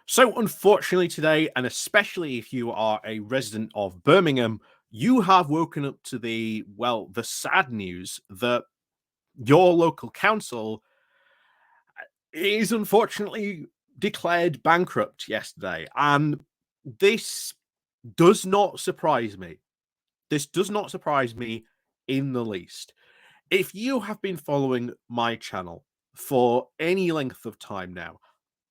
So, unfortunately, today, and especially if you are a resident of Birmingham, you have woken up to the sad news that your local council is unfortunately declared bankrupt yesterday. And this does not surprise me. This does not surprise me in the least. If you have been following my channel for any length of time now,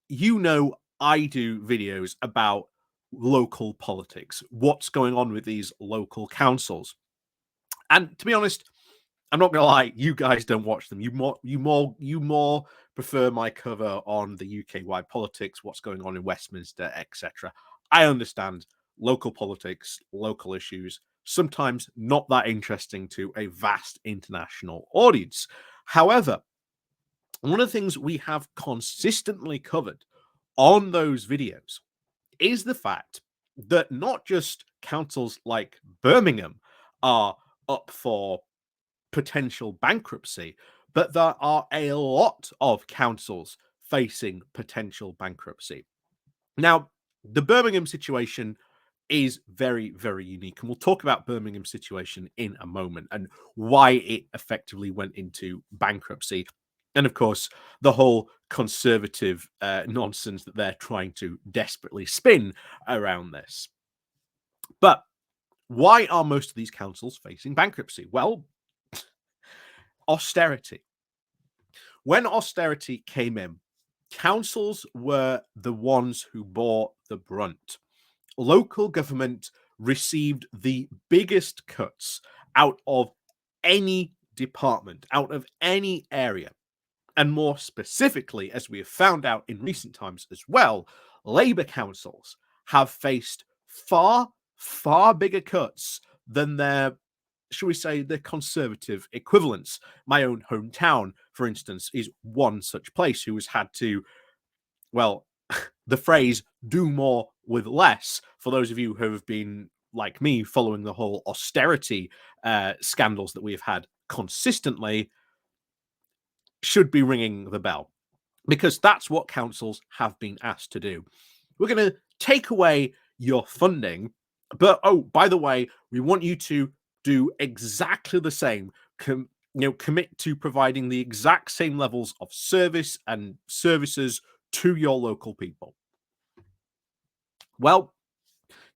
you know I do videos about local politics, what's going on with these local councils. And to be honest, I'm not gonna lie, you guys don't watch them. You more prefer my cover on the UK wide politics, what's going on in Westminster, etc. I understand local politics, local issues, sometimes not that interesting to a vast international audience. However, one of the things we have consistently covered on those videos is the fact that not just councils like Birmingham are up for potential bankruptcy, but there are a lot of councils facing potential bankruptcy. Now, the Birmingham situation is very, very unique. And we'll talk about Birmingham's situation in a moment and why it effectively went into bankruptcy. And of course, the whole conservative nonsense that they're trying to desperately spin around this. But why are most of these councils facing bankruptcy? Well, austerity. When austerity came in, councils were the ones who bore the brunt. Local government received the biggest cuts out of any department, out of any area. And more specifically, as we have found out in recent times as well, Labour councils have faced far, far bigger cuts than their, shall we say, their conservative equivalents. My own hometown, for instance, is one such place who has had to, well, the phrase do more with less, for those of you who have been like me following the whole austerity scandals that we've had consistently, should be ringing the bell, because that's what councils have been asked to do. We're going to take away your funding, but oh, by the way, we want you to do exactly the same. Commit to providing the exact same levels of service and services to your local people. Well,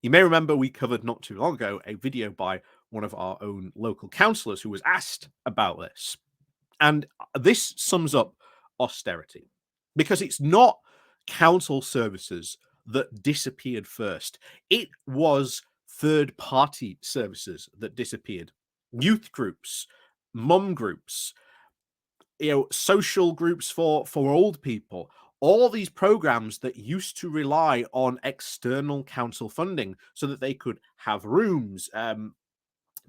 you may remember we covered not too long ago a video by one of our own local councillors who was asked about this. And this sums up austerity, because it's not council services that disappeared first. It was third-party services that disappeared. Youth groups, mum groups, social groups for old people, all these programs that used to rely on external council funding so that they could have rooms,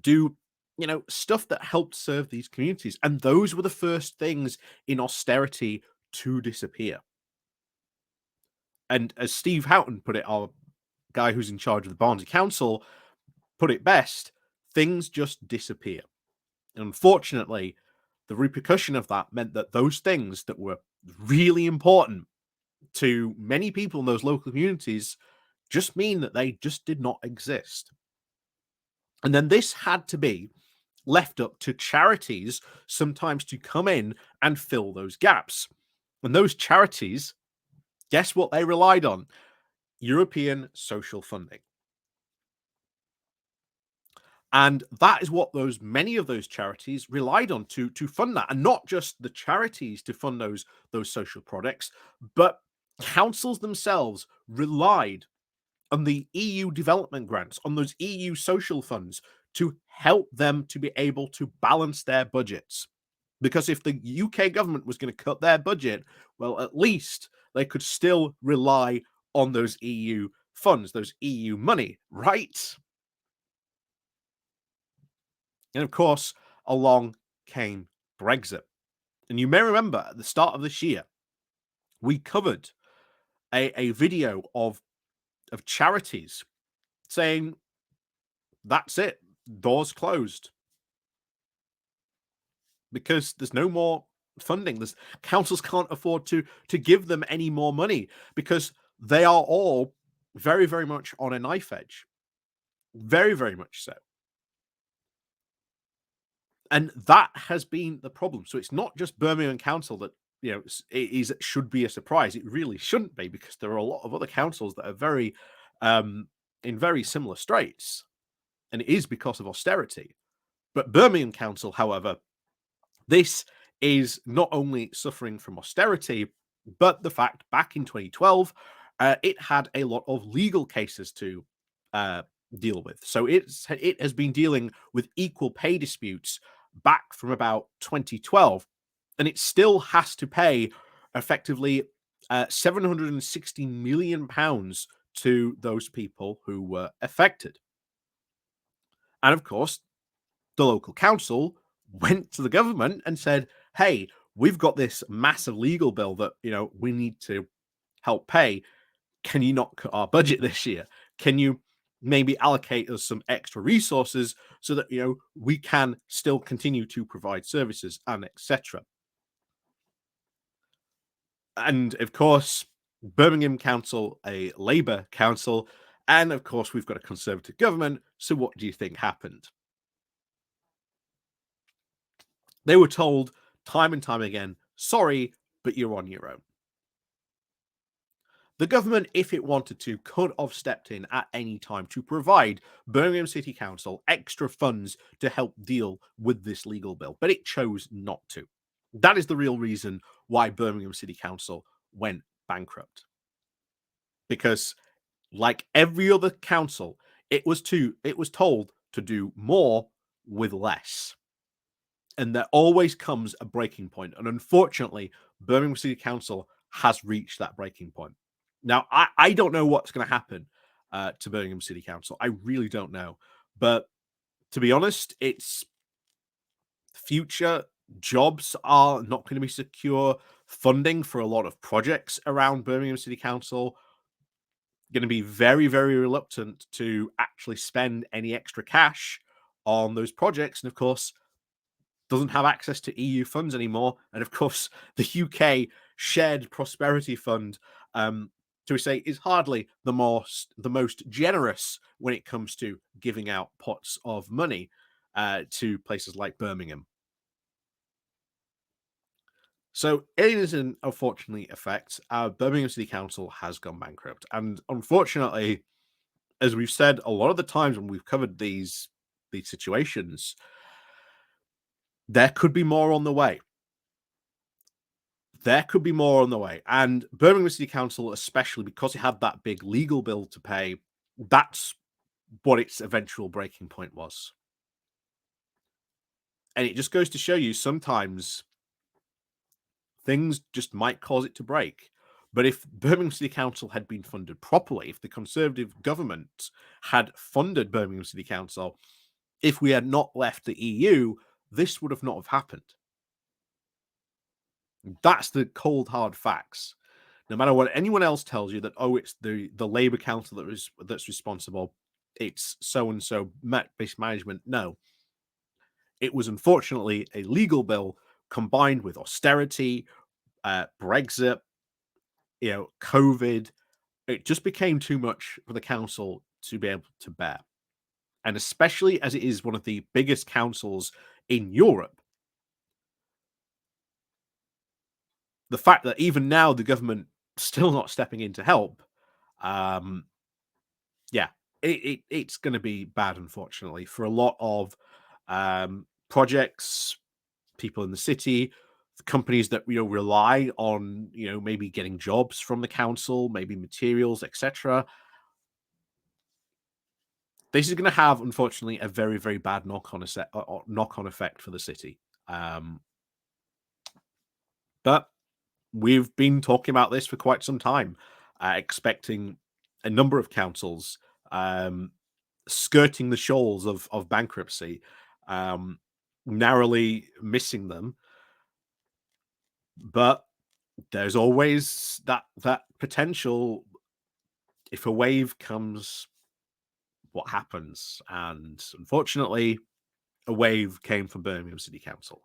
do stuff that helped serve these communities. And those were the first things in austerity to disappear. And as Steve Houghton put it, our guy who's in charge of the Barnsley Council, put it best, things just disappear. And unfortunately, the repercussion of that meant that those things that were really important to many people in those local communities just mean that they just did not exist. And then this had to be left up to charities sometimes to come in and fill those gaps. And those charities, guess what they relied on? European social funding. And that is what many of those charities relied on to fund that. And not just the charities to fund those social products, but councils themselves relied on the EU development grants, on those EU social funds to help them to be able to balance their budgets. Because if the UK government was going to cut their budget, well, at least they could still rely on those EU funds, those EU money, right? And of course, along came Brexit. And you may remember at the start of this year, we covered a video of charities saying, that's it, doors closed. Because there's no more funding. Councils can't afford to give them any more money, because they are all very, very much on a knife edge. Very, very much so. And that has been the problem. So it's not just Birmingham Council that should be a surprise. It really shouldn't be, because there are a lot of other councils that are very in very similar straits, and it is because of austerity. But Birmingham Council, however, this is not only suffering from austerity, but the fact back in 2012, it had a lot of legal cases to uh, deal with. So it has been dealing with equal pay disputes back from about 2012, and it still has to pay effectively £760 million to those people who were affected. And of course, the local council went to the government and said, "Hey, we've got this massive legal bill that we need to help pay. Can you not cut our budget this year? Can you maybe allocate us some extra resources so that we can still continue to provide services and etc." And of course, Birmingham Council, a Labour council, and of course we've got a Conservative government. So what do you think happened? They were told time and time again, sorry, but you're on your own. The government, if it wanted to, could have stepped in at any time to provide Birmingham City Council extra funds to help deal with this legal bill, but it chose not to. That is the real reason why Birmingham City Council went bankrupt. Because, like every other council, it was told to do more with less. And there always comes a breaking point. And unfortunately, Birmingham City Council has reached that breaking point. Now, I don't know what's going to happen to Birmingham City Council. I really don't know. But to be honest, its future jobs are not going to be secure. Funding for a lot of projects around Birmingham City Council going to be very, very reluctant to actually spend any extra cash on those projects. And of course, doesn't have access to EU funds anymore. And of course, the UK Shared Prosperity Fund, to say, is hardly the most generous when it comes to giving out pots of money to places like Birmingham. So it is an unfortunately effect. Birmingham City Council has gone bankrupt, and unfortunately, as we've said a lot of the times when we've covered these situations, there could be more on the way. There could be more on the way. And Birmingham City Council, especially because it had that big legal bill to pay, that's what its eventual breaking point was. And it just goes to show you sometimes things just might cause it to break. But if Birmingham City Council had been funded properly, if the Conservative government had funded Birmingham City Council, if we had not left the EU, this would have not have happened. That's the cold hard facts. No matter what anyone else tells you that, oh, it's the Labour Council that's responsible, it's so and so based management. No, it was unfortunately a legal bill combined with austerity, Brexit, COVID. It just became too much for the council to be able to bear, and especially as it is one of the biggest councils in Europe. The fact that even now the government still not stepping in to help, yeah, it's going to be bad, unfortunately, for a lot of projects, people in the city, companies that rely on maybe getting jobs from the council, maybe materials, etc. This is going to have, unfortunately, a very, very bad knock-on effect for the city. But we've been talking about this for quite some time, expecting a number of councils skirting the shoals of bankruptcy, narrowly missing them. But there's always that potential. If a wave comes, what happens? And unfortunately, a wave came from Birmingham City Council,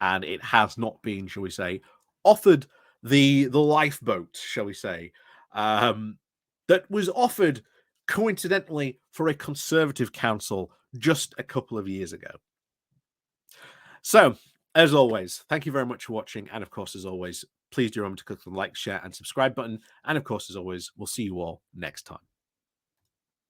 and it has not been, shall we say, offered the lifeboat, shall we say, that was offered coincidentally for a Conservative council just a couple of years ago. So, as always, thank you very much for watching. And of course, as always, please do remember to click the like, share, and subscribe button. And of course, as always, we'll see you all next time.